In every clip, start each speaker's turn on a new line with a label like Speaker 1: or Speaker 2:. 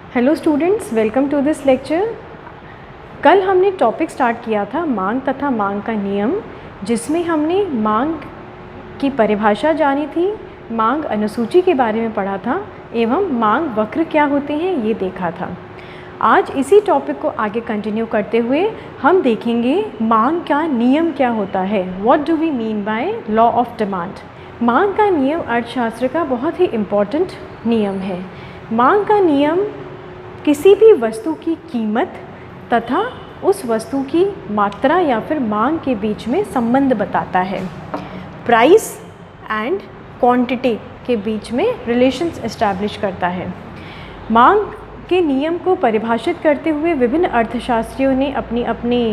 Speaker 1: Hello students, welcome to this lecture. कल हमने topic start किया था मांग तथा मांग का नियम, जिसमें हमने मांग की परिभाषा जानी थी, मांग अनुसूची के बारे में पढ़ा था एवं मांग वक्र क्या होते हैं ये देखा था। आज इसी टॉपिक को आगे कंटिन्यू करते हुए हम देखेंगे मांग का नियम क्या होता है। What do we mean by law of demand. मांग का नियम अर्थशास्त्र का बहुत ही इम्पॉर्टेंट नियम है। मांग का नियम किसी भी वस्तु की कीमत तथा उस वस्तु की मात्रा या फिर मांग के बीच में संबंध बताता है। प्राइस एंड क्वांटिटी के बीच में रिलेशंस एस्टैब्लिश करता है। मांग के नियम को परिभाषित करते हुए विभिन्न अर्थशास्त्रियों ने अपनी अपनी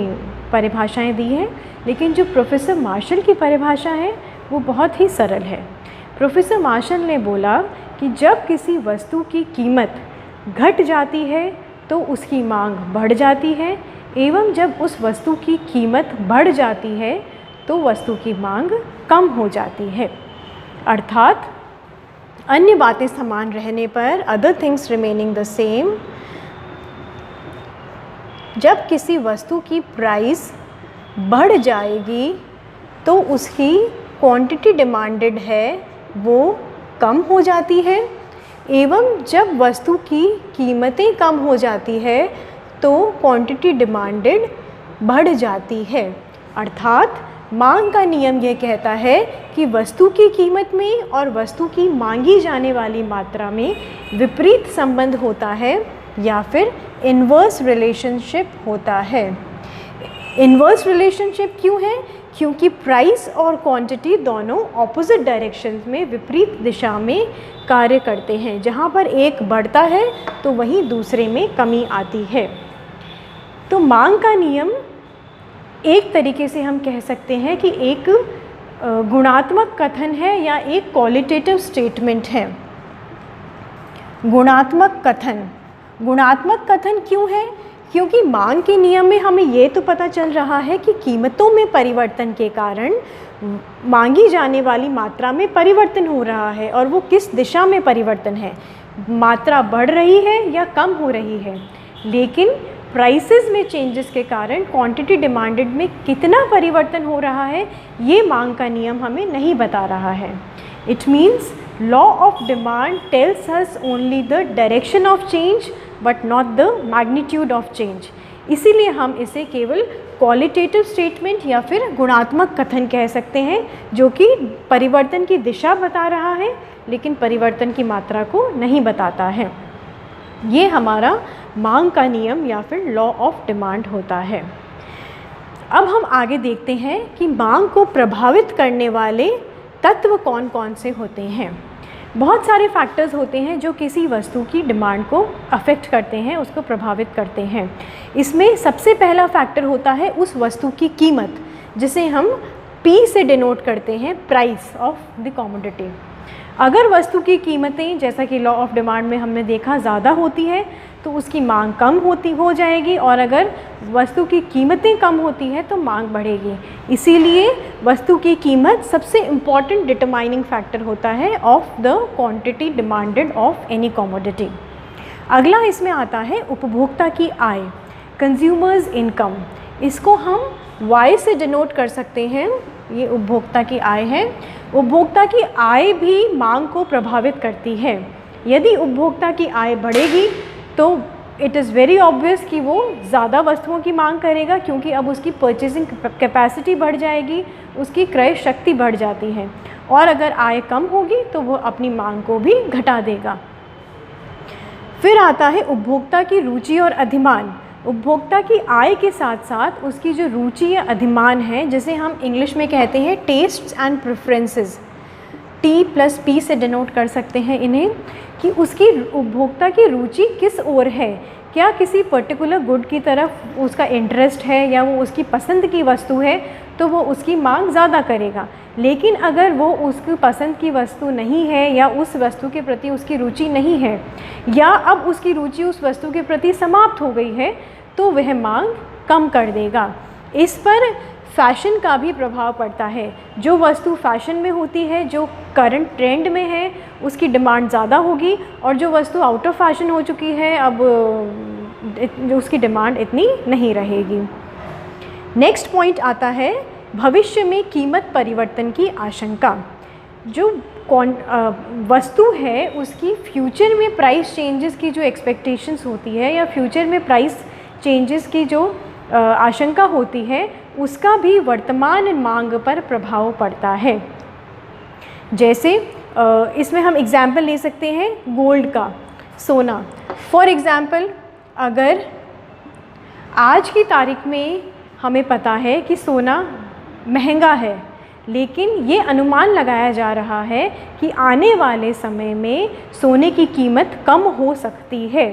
Speaker 1: परिभाषाएं दी हैं, लेकिन जो प्रोफेसर मार्शल की परिभाषा है वो बहुत ही सरल है। प्रोफेसर मार्शल ने बोला कि जब किसी वस्तु की कीमत घट जाती है तो उसकी मांग बढ़ जाती है, एवं जब उस वस्तु की कीमत बढ़ जाती है तो वस्तु की मांग कम हो जाती है। अर्थात अन्य बातें समान रहने पर, other things remaining the same, जब किसी वस्तु की प्राइस बढ़ जाएगी तो उसकी क्वांटिटी डिमांडेड है वो कम हो जाती है, एवं जब वस्तु की कीमतें कम हो जाती है तो क्वांटिटी डिमांडेड बढ़ जाती है। अर्थात मांग का नियम यह कहता है कि वस्तु की कीमत में और वस्तु की मांगी जाने वाली मात्रा में विपरीत संबंध होता है या फिर इन्वर्स रिलेशनशिप होता है। इन्वर्स रिलेशनशिप क्यों है? क्योंकि प्राइस और क्वांटिटी दोनों ऑपोजिट डायरेक्शन में, विपरीत दिशा में कार्य करते हैं। जहाँ पर एक बढ़ता है तो वहीं दूसरे में कमी आती है। तो मांग का नियम एक तरीके से हम कह सकते हैं कि एक गुणात्मक कथन है या एक क्वालिटेटिव स्टेटमेंट है। गुणात्मक कथन क्यों है? क्योंकि मांग के नियम में हमें ये तो पता चल रहा है कि कीमतों में परिवर्तन के कारण मांगी जाने वाली मात्रा में परिवर्तन हो रहा है, और वो किस दिशा में परिवर्तन है, मात्रा बढ़ रही है या कम हो रही है। लेकिन प्राइसेस में चेंजेस के कारण क्वांटिटी डिमांडेड में कितना परिवर्तन हो रहा है ये मांग का नियम हमें नहीं बता रहा है। It means law of demand tells us only the direction of change but not the magnitude of change. इसीलिए हम इसे केवल क्वालिटेटिव स्टेटमेंट या फिर गुणात्मक कथन कह सकते हैं, जो कि परिवर्तन की दिशा बता रहा है लेकिन परिवर्तन की मात्रा को नहीं बताता है। ये हमारा मांग का नियम या फिर लॉ ऑफ डिमांड होता है। अब हम आगे देखते हैं कि मांग को प्रभावित करने वाले तत्व कौन कौन से होते हैं। बहुत सारे फैक्टर्स होते हैं जो किसी वस्तु की डिमांड को अफेक्ट करते हैं, उसको प्रभावित करते हैं। इसमें सबसे पहला फैक्टर होता है उस वस्तु की कीमत, जिसे हम P से डिनोट करते हैं, प्राइस ऑफ द कमोडिटी। अगर वस्तु की कीमतें, जैसा कि लॉ ऑफ डिमांड में हमने देखा, ज़्यादा होती है तो उसकी मांग कम हो जाएगी, और अगर वस्तु की कीमतें कम होती है तो मांग बढ़ेगी। इसीलिए वस्तु की कीमत सबसे इम्पॉर्टेंट डिटरमाइनिंग फैक्टर होता है of the quantity demanded of any commodity. अगला इसमें आता है उपभोक्ता की आय, कंज्यूमर्स इनकम। इसको हम Y से डिनोट कर सकते हैं, ये उपभोक्ता की आय है। उपभोक्ता की आय भी मांग को प्रभावित करती है। यदि उपभोक्ता की आय बढ़ेगी तो इट इज़ वेरी ऑब्वियस कि वो ज़्यादा वस्तुओं की मांग करेगा, क्योंकि अब उसकी परचेजिंग कैपेसिटी बढ़ जाएगी, उसकी क्रय शक्ति बढ़ जाती है। और अगर आय कम होगी तो वो अपनी मांग को भी घटा देगा। फिर आता है उपभोक्ता की रुचि और अधिमान। उपभोक्ता की आय के साथ साथ उसकी जो रुचि या अधिमान है, जिसे हम इंग्लिश में कहते हैं टेस्ट्स एंड प्रेफरेंसेस, T+P से डिनोट कर सकते हैं इन्हें, कि उसकी उपभोक्ता की रुचि किस ओर है। क्या किसी पर्टिकुलर गुड की तरफ उसका इंटरेस्ट है या वो उसकी पसंद की वस्तु है तो वो उसकी मांग ज़्यादा करेगा। लेकिन अगर वो उसकी पसंद की वस्तु नहीं है या उस वस्तु के प्रति उसकी रुचि नहीं है, या अब उसकी रुचि उस वस्तु के प्रति समाप्त हो गई है, तो वह मांग कम कर देगा। इस पर फैशन का भी प्रभाव पड़ता है। जो वस्तु फैशन में होती है, जो करंट ट्रेंड में है, उसकी डिमांड ज़्यादा होगी, और जो वस्तु आउट ऑफ फैशन हो चुकी है अब उसकी डिमांड इतनी नहीं रहेगी। नेक्स्ट पॉइंट आता है भविष्य में कीमत परिवर्तन की आशंका। जो वस्तु है उसकी फ्यूचर में प्राइस चेंजेस की जो एक्सपेक्टेशंस होती है या फ्यूचर में प्राइस चेंजेस की जो आशंका होती है, उसका भी वर्तमान मांग पर प्रभाव पड़ता है। जैसे इसमें हम एग्जाम्पल ले सकते हैं गोल्ड का, सोना। फॉर एग्ज़ाम्पल, अगर आज की तारीख में हमें पता है कि सोना महंगा है, लेकिन ये अनुमान लगाया जा रहा है कि आने वाले समय में सोने की कीमत कम हो सकती है,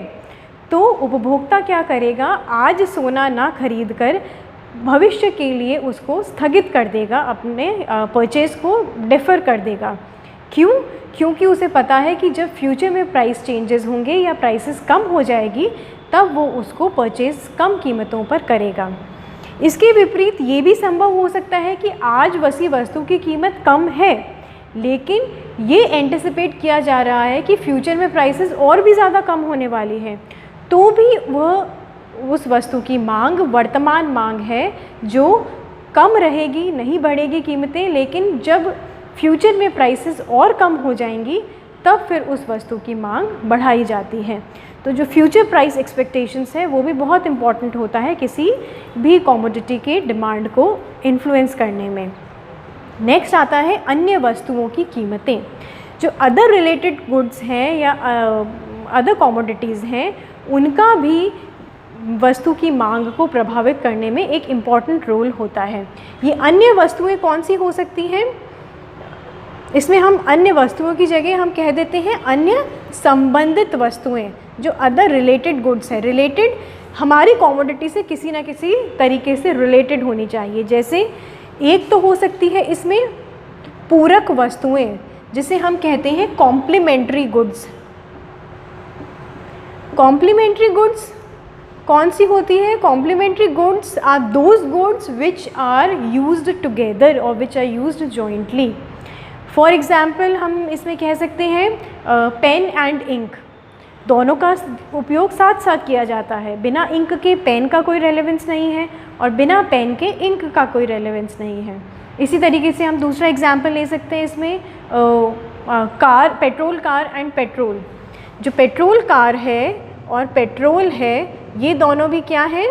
Speaker 1: तो उपभोक्ता क्या करेगा, आज सोना ना खरीद कर भविष्य के लिए उसको स्थगित कर देगा, अपने परचेज़ को डिफ़र कर देगा। क्यों? क्योंकि उसे पता है कि जब फ्यूचर में प्राइस चेंजेस होंगे या प्राइसेस कम हो जाएगी, तब वो उसको परचेज़ कम कीमतों पर करेगा। इसके विपरीत ये भी संभव हो सकता है कि आज वसी वस्तु की कीमत कम है, लेकिन ये एंटिसिपेट किया जा रहा है कि फ्यूचर में प्राइसेस और भी ज़्यादा कम होने वाली हैं, तो भी वह उस वस्तु की मांग वर्तमान मांग है जो कम रहेगी, नहीं बढ़ेगी कीमतें, लेकिन जब फ्यूचर में प्राइसेस और कम हो जाएंगी तब फिर उस वस्तु की मांग बढ़ाई जाती है। तो जो फ्यूचर प्राइस एक्सपेक्टेशंस है वो भी बहुत इम्पॉर्टेंट होता है किसी भी कमोडिटी के डिमांड को इन्फ्लुएंस करने में। नेक्स्ट आता है अन्य वस्तुओं की कीमतें। जो अदर रिलेटेड गुड्स हैं या अदर कमोडिटीज़ हैं, उनका भी वस्तु की मांग को प्रभावित करने में एक इम्पॉर्टेंट रोल होता है। ये अन्य वस्तुएं कौन सी हो सकती हैं? इसमें हम अन्य वस्तुओं की जगह हम कह देते हैं अन्य संबंधित वस्तुएं, जो अदर रिलेटेड गुड्स है। रिलेटेड हमारी कमोडिटी से किसी ना किसी तरीके से रिलेटेड होनी चाहिए। जैसे एक तो हो सकती है इसमें पूरक वस्तुएं, जिसे हम कहते हैं कॉम्प्लीमेंट्री गुड्स। कॉम्प्लीमेंट्री गुड्स कौन सी होती है? Complementary goods are those goods which are used together और which are used jointly. For example हम इसमें कह सकते हैं पेन एंड इंक, दोनों का उपयोग साथ साथ किया जाता है। बिना इंक के पेन का कोई रेलेवेंस नहीं है और बिना पेन के इंक का कोई रेलेवेंस नहीं है। इसी तरीके से हम दूसरा एग्जाम्पल ले सकते हैं इसमें car, petrol car and petrol. जो पेट्रोल कार है और पेट्रोल है, ये दोनों भी क्या हैं?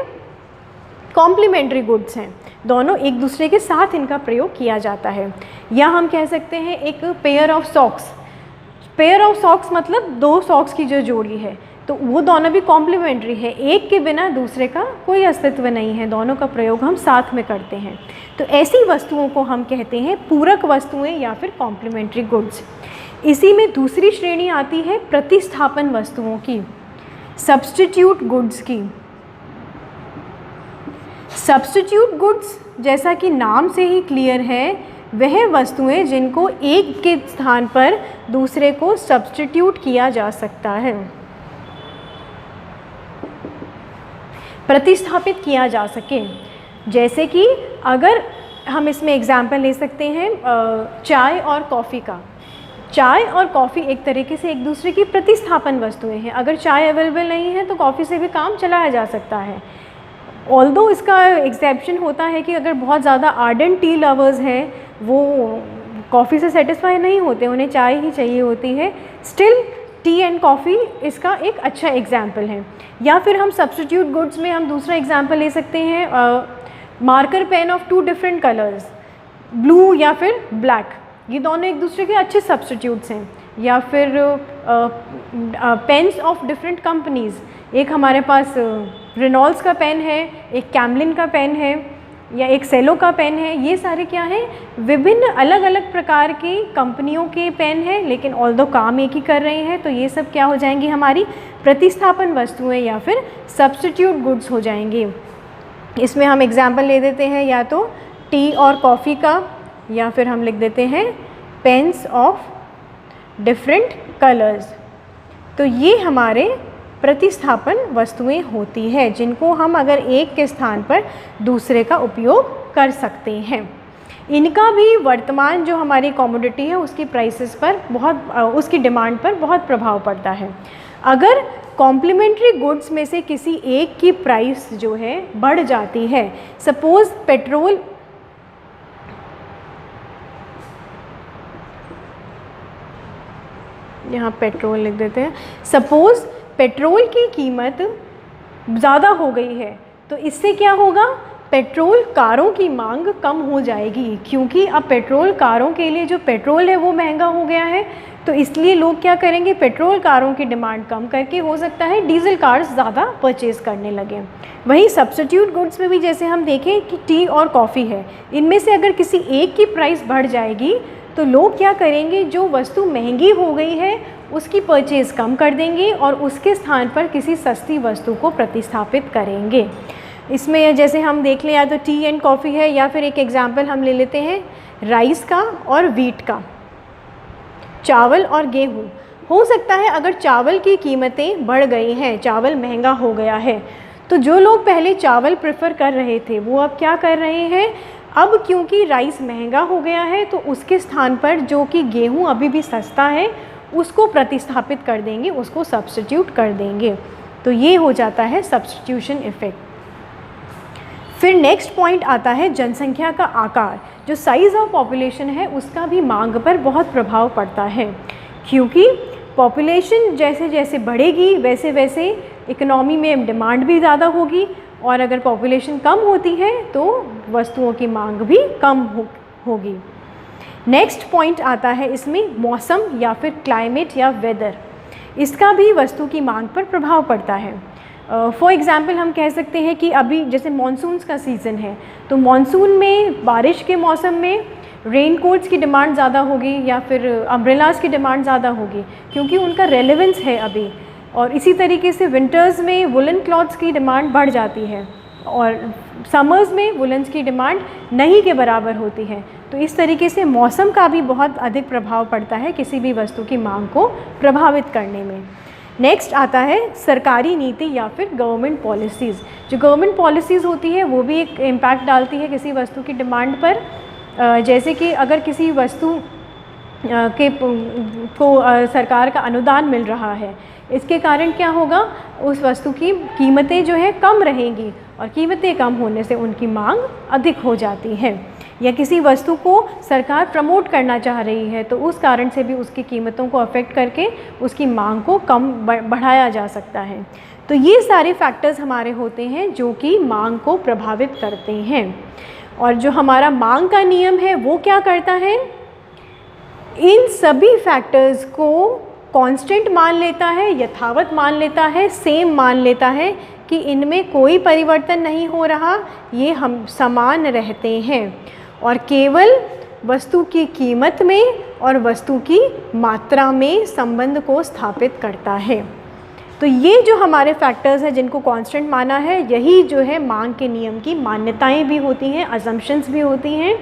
Speaker 1: कॉम्प्लीमेंट्री गुड्स हैं। दोनों एक दूसरे के साथ इनका प्रयोग किया जाता है। या हम कह सकते हैं एक pair of socks. Pair of socks मतलब दो सॉक्स की जो जोड़ी है, तो वो दोनों भी कॉम्प्लीमेंट्री है। एक के बिना दूसरे का कोई अस्तित्व नहीं है, दोनों का प्रयोग हम साथ में करते हैं। तो ऐसी वस्तुओं को हम कहते हैं पूरक वस्तुएं या फिर कॉम्प्लीमेंट्री गुड्स। इसी में दूसरी श्रेणी आती है प्रतिस्थापन वस्तुओं की, सब्स्टिट्यूट गुड्स की। सब्स्टिट्यूट गुड्स जैसा कि नाम से ही क्लियर है, वह वस्तुएं जिनको एक के स्थान पर दूसरे को सब्स्टिट्यूट किया जा सकता है, प्रतिस्थापित किया जा सके। जैसे कि अगर हम इसमें एग्जाम्पल ले सकते हैं चाय और कॉफ़ी का। चाय और कॉफ़ी एक तरीके से एक दूसरे की प्रतिस्थापन वस्तुएं हैं। अगर चाय अवेलेबल नहीं है तो कॉफ़ी से भी काम चलाया जा सकता है। ऑल्दो इसका एक्सेप्शन होता है कि अगर बहुत ज़्यादा आर्डेंट टी लवर्स हैं, वो कॉफ़ी से सेटिस्फाई नहीं होते, उन्हें चाय ही चाहिए होती है। स्टिल टी एंड कॉफ़ी इसका एक अच्छा एग्जाम्पल है। या फिर हम सब्स्टिट्यूट गुड्स में हम दूसरा एग्जाम्पल ले सकते हैं marker pen of two different colours, blue या फिर ब्लैक। ये दोनों एक दूसरे के अच्छे सब्स्टिट्यूट्स हैं। या फिर पेन्स ऑफ डिफरेंट कंपनीज़, एक हमारे पास रेनॉल्ड्स का पेन है, एक कैमलिन का पेन है या एक सेलो का पेन है। ये सारे क्या हैं? विभिन्न अलग अलग प्रकार की कंपनियों के पेन हैं, लेकिन ऑल्दो काम एक ही कर रहे हैं। तो ये सब क्या हो जाएंगी? हमारी प्रतिस्थापन वस्तुएं या फिर सब्स्टिट्यूट गुड्स हो जाएंगी। इसमें हम एग्जाम्पल ले देते हैं या तो टी और कॉफ़ी का, या फिर हम लिख देते हैं पेन्स ऑफ डिफरेंट कलर्स। तो ये हमारे प्रतिस्थापन वस्तुएं होती है, जिनको हम अगर एक के स्थान पर दूसरे का उपयोग कर सकते हैं। इनका भी वर्तमान जो हमारी कमोडिटी है उसकी प्राइसेस पर उसकी डिमांड पर बहुत प्रभाव पड़ता है। अगर कॉम्प्लीमेंट्री गुड्स में से किसी एक की प्राइस जो है बढ़ जाती है, सपोज़ पेट्रोल, यहाँ पेट्रोल लिख देते हैं, सपोज़ पेट्रोल की कीमत ज़्यादा हो गई है तो इससे क्या होगा, पेट्रोल कारों की मांग कम हो जाएगी, क्योंकि अब पेट्रोल कारों के लिए जो पेट्रोल है वो महंगा हो गया है। तो इसलिए लोग क्या करेंगे, पेट्रोल कारों की डिमांड कम करके हो सकता है डीजल कार्स ज़्यादा परचेज़ करने लगे। वहीं सब्स्टिट्यूट गुड्स में भी जैसे हम देखें कि टी और कॉफ़ी है, इनमें से अगर किसी एक की प्राइस बढ़ जाएगी तो लोग क्या करेंगे, जो वस्तु महंगी हो गई है उसकी परचेज़ कम कर देंगे और उसके स्थान पर किसी सस्ती वस्तु को प्रतिस्थापित करेंगे। इसमें जैसे हम देख लें, या तो टी एंड कॉफ़ी है, या फिर एक एग्जांपल हम ले लेते हैं राइस का और वीट का, चावल और गेहूँ। हो सकता है अगर चावल की कीमतें बढ़ गई हैं, चावल महंगा हो गया है, तो जो लोग पहले चावल प्रेफर कर रहे थे वो अब क्या कर रहे हैं, अब क्योंकि राइस महंगा हो गया है तो उसके स्थान पर जो कि गेहूँ अभी भी सस्ता है उसको प्रतिस्थापित कर देंगे, उसको सब्स्टिट्यूट कर देंगे। तो ये हो जाता है सब्स्टिट्यूशन इफ़ेक्ट। फिर नेक्स्ट पॉइंट आता है जनसंख्या का आकार। जो साइज़ ऑफ पॉपुलेशन है उसका भी मांग पर बहुत प्रभाव पड़ता है, क्योंकि पॉपुलेशन जैसे जैसे बढ़ेगी वैसे वैसे इकोनॉमी में डिमांड भी ज़्यादा होगी, और अगर पॉपुलेशन कम होती है तो वस्तुओं की मांग भी कम होगी। नेक्स्ट पॉइंट आता है इसमें मौसम या फिर क्लाइमेट या वेदर, इसका भी वस्तु की मांग पर प्रभाव पड़ता है। फॉर एग्ज़ाम्पल हम कह सकते हैं कि अभी जैसे मॉनसून्स का सीज़न है, तो मॉनसून में बारिश के मौसम में रेन कोट्स की डिमांड ज़्यादा होगी या फिर अम्ब्रेलास की डिमांड ज़्यादा होगी, क्योंकि उनका रेलेवेंस है अभी। और इसी तरीके से विंटर्स में वुलन क्लॉथ्स की डिमांड बढ़ जाती है और समर्स में वुलन्स की डिमांड नहीं के बराबर होती है। तो इस तरीके से मौसम का भी बहुत अधिक प्रभाव पड़ता है किसी भी वस्तु की मांग को प्रभावित करने में। नेक्स्ट आता है सरकारी नीति या फिर गवर्नमेंट पॉलिसीज़। जो गवर्नमेंट पॉलिसीज़ होती है वो भी एक इम्पैक्ट डालती है किसी वस्तु की डिमांड पर। जैसे कि अगर किसी वस्तु को सरकार का अनुदान मिल रहा है, इसके कारण क्या होगा, उस वस्तु की कीमतें जो है कम रहेंगी और कीमतें कम होने से उनकी मांग अधिक हो जाती है। या किसी वस्तु को सरकार प्रमोट करना चाह रही है तो उस कारण से भी उसकी कीमतों को अफेक्ट करके उसकी मांग को कम बढ़ाया जा सकता है। तो ये सारे फैक्टर्स हमारे होते हैं जो कि मांग को प्रभावित करते हैं। और जो हमारा मांग का नियम है वो क्या करता है, इन सभी फैक्टर्स को कांस्टेंट मान लेता है, यथावत मान लेता है, सेम मान लेता है कि इनमें कोई परिवर्तन नहीं हो रहा, ये हम समान रहते हैं, और केवल वस्तु की कीमत में और वस्तु की मात्रा में संबंध को स्थापित करता है। तो ये जो हमारे फैक्टर्स हैं जिनको कांस्टेंट माना है, यही जो है मांग के नियम की मान्यताएं भी होती हैं, अजम्पशंस भी होती हैं,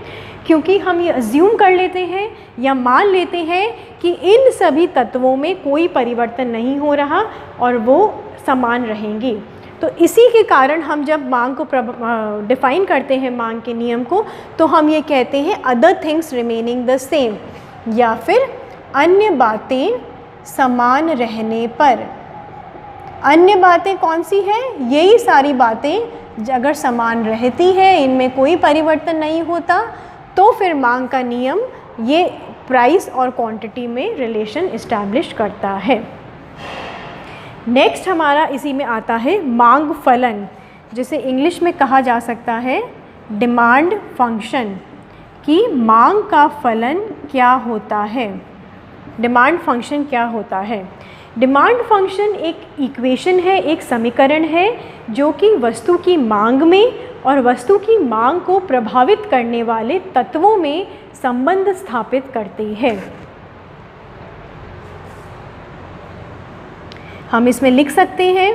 Speaker 1: क्योंकि हम ये अज्यूम कर लेते हैं या मान लेते हैं कि इन सभी तत्वों में कोई परिवर्तन नहीं हो रहा और वो समान रहेंगी। तो इसी के कारण हम जब मांग को डिफ़ाइन करते हैं मांग के नियम को, तो हम ये कहते हैं other things remaining the same, या फिर अन्य बातें समान रहने पर। अन्य बातें कौन सी हैं, यही सारी बातें अगर समान रहती हैं, इनमें कोई परिवर्तन नहीं होता, तो फिर मांग का नियम ये प्राइस और क्वांटिटी में रिलेशन इस्टेब्लिश करता है। नेक्स्ट हमारा इसी में आता है मांग फलन, जिसे इंग्लिश में कहा जा सकता है डिमांड फंक्शन, कि मांग का फलन क्या होता है, डिमांड फंक्शन क्या होता है। डिमांड फंक्शन एक इक्वेशन है, एक समीकरण है जो कि वस्तु की मांग में और वस्तु की मांग को प्रभावित करने वाले तत्वों में संबंध स्थापित करती है। हम इसमें लिख सकते हैं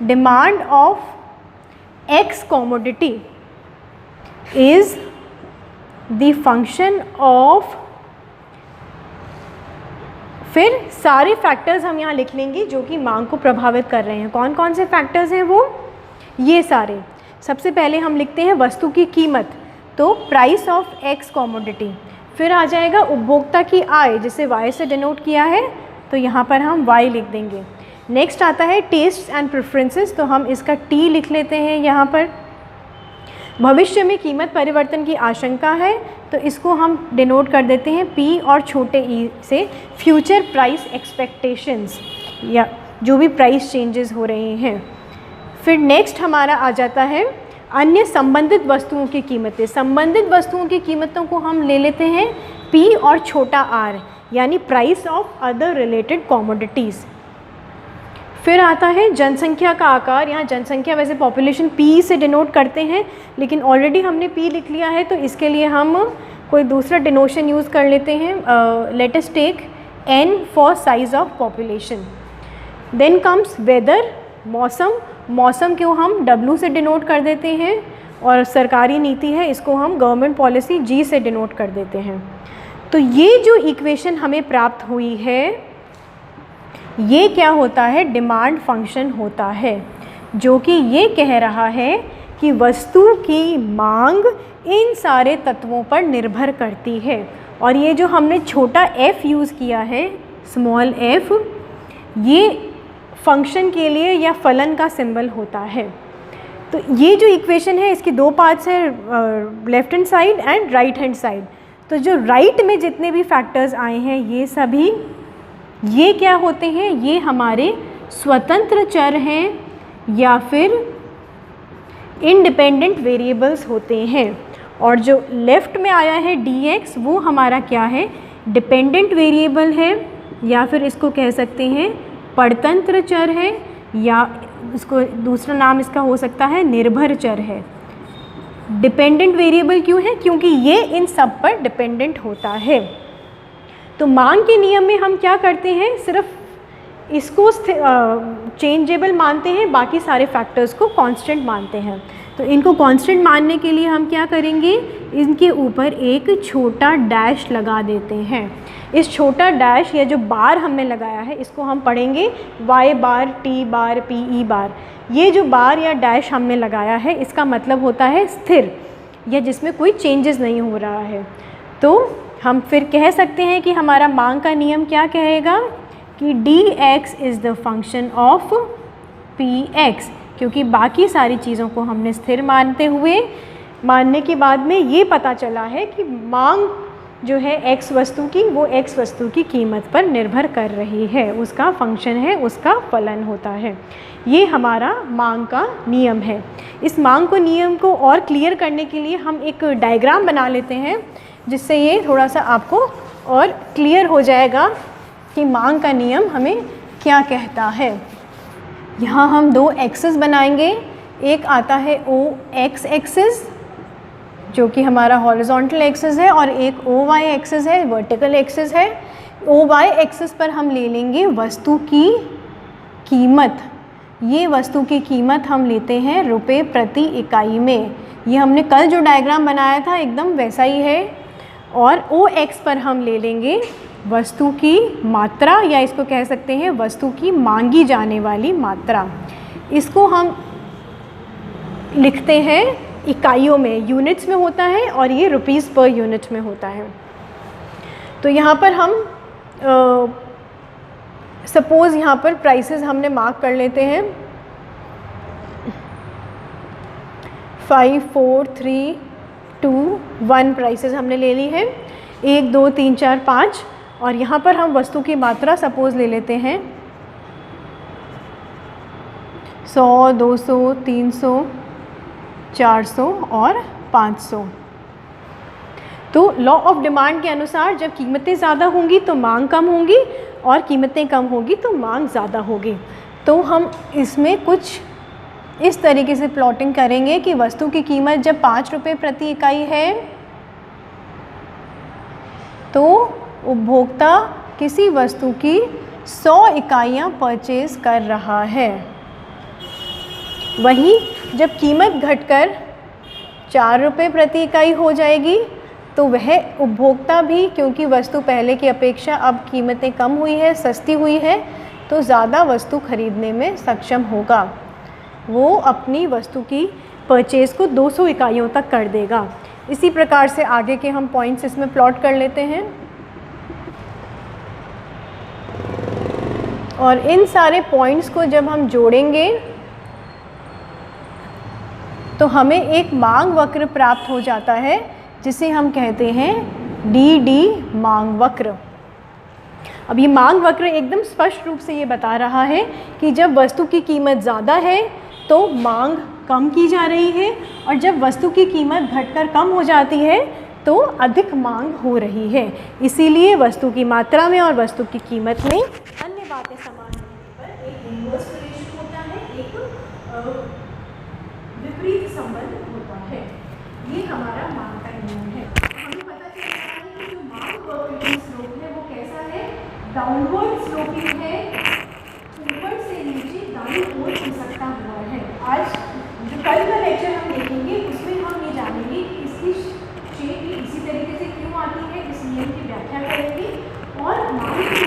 Speaker 1: demand of x commodity is the function of, फिर सारे फैक्टर्स हम यहाँ लिख लेंगे जो कि मांग को प्रभावित कर रहे हैं। कौन कौन से फैक्टर्स हैं वो, ये सारे। सबसे पहले हम लिखते हैं वस्तु की कीमत। तो प्राइस ऑफ एक्स कॉमोडिटी। फिर आ जाएगा उपभोक्ता की आय, जिसे y से डिनोट किया है, तो यहाँ पर हम y लिख देंगे। नेक्स्ट आता है टेस्ट एंड प्रेफरेंसेस, तो हम इसका t लिख लेते हैं यहाँ पर। भविष्य में कीमत परिवर्तन की आशंका है, तो इसको हम डिनोट कर देते हैं p और छोटे e से, फ्यूचर प्राइस एक्सपेक्टेशंस, या जो भी प्राइस चेंजेस हो रहे हैं। फिर नेक्स्ट हमारा आ जाता है अन्य संबंधित वस्तुओं की कीमतें। संबंधित वस्तुओं की कीमतों को हम ले लेते हैं P और छोटा r, यानी price of other related commodities. फिर आता है जनसंख्या का आकार। यहाँ जनसंख्या वैसे पॉपुलेशन P से डिनोट करते हैं, लेकिन ऑलरेडी हमने P लिख लिया है, तो इसके लिए हम कोई दूसरा डिनोशन यूज़ कर लेते हैं। Let us take N for size of population. Then comes weather, मौसम। मौसम को हम W से डिनोट कर देते हैं, और सरकारी नीति है, इसको हम गवर्नमेंट पॉलिसी G से डिनोट कर देते हैं। तो ये जो इक्वेशन हमें प्राप्त हुई है, ये क्या होता है, डिमांड फंक्शन होता है, जो कि ये कह रहा है कि वस्तु की मांग इन सारे तत्वों पर निर्भर करती है। और ये जो हमने छोटा f यूज़ किया है, स्मॉल f, ये फंक्शन के लिए या फलन का सिंबल होता है। तो ये जो इक्वेशन है, इसकी दो पार्ट्स हैं, left hand side and right hand side. तो जो राइट में जितने भी फैक्टर्स आए हैं, ये सभी, ये क्या होते हैं, ये हमारे स्वतंत्र चर हैं या फिर इंडिपेंडेंट वेरिएबल्स होते हैं। और जो लेफ़्ट में आया है dx, वो हमारा क्या है, डिपेंडेंट वेरिएबल है, या फिर इसको कह सकते हैं परतंत्र चर है, या इसको दूसरा नाम इसका हो सकता है निर्भर चर है। डिपेंडेंट वेरिएबल क्यों है, क्योंकि ये इन सब पर डिपेंडेंट होता है। तो मांग के नियम में हम क्या करते हैं, सिर्फ इसको चेंजेबल मानते हैं, बाकी सारे फैक्टर्स को कांस्टेंट मानते हैं। तो इनको कांस्टेंट मानने के लिए हम क्या करेंगे, इनके ऊपर एक छोटा डैश लगा देते हैं। इस छोटा डैश या जो बार हमने लगाया है, इसको हम पढ़ेंगे y बार, t बार, p e बार। ये जो बार या डैश हमने लगाया है, इसका मतलब होता है स्थिर, या जिसमें कोई चेंजेस नहीं हो रहा है। तो हम फिर कह सकते हैं कि हमारा मांग का नियम क्या कहेगा कि dx is the function of px, क्योंकि बाकी सारी चीज़ों को हमने स्थिर मानने के बाद में ये पता चला है कि मांग जो है x वस्तु की, वो x वस्तु की कीमत पर निर्भर कर रही है, उसका फंक्शन है, उसका फलन होता है। ये हमारा मांग का नियम है। इस मांग को नियम को और क्लियर करने के लिए हम एक डायग्राम बना लेते हैं, जिससे ये थोड़ा सा आपको और क्लियर हो जाएगा कि मांग का नियम हमें क्या कहता है। यहाँ हम दो एक्सिस बनाएंगे, एक आता है OX एक्सिस, जो कि हमारा हॉरिजॉन्टल एक्सिस है, और एक OY एक्सिस है, वर्टिकल एक्सिस है। OY एक्सिस पर हम ले लेंगे वस्तु की कीमत। ये वस्तु की कीमत हम लेते हैं रुपए प्रति इकाई में। ये हमने कल जो डायग्राम बनाया था एकदम वैसा ही है। और OX पर हम ले लेंगे वस्तु की मात्रा, या इसको कह सकते हैं वस्तु की मांगी जाने वाली मात्रा। इसको हम लिखते हैं इकाइयों में, यूनिट्स में होता है, और ये रुपीस पर यूनिट में होता है। तो यहाँ पर हम सपोज़ यहाँ पर प्राइसेस हमने मार्क कर लेते हैं 5, 4, 3, 2, 1 प्राइसेस हमने ले ली है, 1, 2, 3, 4, 5। और यहाँ पर हम वस्तु की मात्रा सपोज़ ले लेते हैं 100, 200, 300, 400 और 500। तो लॉ ऑफ डिमांड के अनुसार जब कीमतें ज़्यादा होंगी तो मांग कम होगी, और कीमतें कम होगी तो मांग ज़्यादा होगी। तो हम इसमें कुछ इस तरीके से प्लॉटिंग करेंगे कि वस्तु की कीमत जब 5 रुपये प्रति इकाई है तो उपभोक्ता किसी वस्तु की 100 इकाइयाँ परचेज़ कर रहा है। वहीं जब कीमत घटकर 4 रुपये प्रति इकाई हो जाएगी तो वह उपभोक्ता भी, क्योंकि वस्तु पहले की अपेक्षा अब कीमतें कम हुई है, सस्ती हुई है, तो ज़्यादा वस्तु खरीदने में सक्षम होगा। वो अपनी वस्तु की परचेज़ को 200 इकाइयों तक कर देगा। इसी प्रकार से आगे के हम पॉइंट्स इसमें प्लॉट कर लेते हैं और इन सारे पॉइंट्स को जब हम जोड़ेंगे तो हमें एक मांग वक्र प्राप्त हो जाता है जिसे हम कहते हैं डी मांग वक्र। अब ये मांग वक्र एकदम स्पष्ट रूप से ये बता रहा है कि जब वस्तु की कीमत ज़्यादा है तो मांग कम की जा रही है और जब वस्तु की कीमत घटकर कम हो जाती है तो अधिक मांग हो रही है। इसीलिए वस्तु की मात्रा में और वस्तु की कीमत में अन्य बातें समान होने पर एक इनवर्स रिलेशन होता है, एक विपरीत संबंध होता है। ये हमारा मांग का नियम है। हमें पता चल रहा है कि जो मांग वक्र स्लोप है वो कैसा है, डाउनवर्ड स्लोपिंग है, ऊपर से नीचे दाईं ओर खिसकता हुआ है। आज जो कल का लेक्चर हम देखेंगे उसमें हम ये जानेंगे कि इसकी शेप इसी तरीके से क्यों आती है, इस नियम की व्याख्या करेंगे और मांग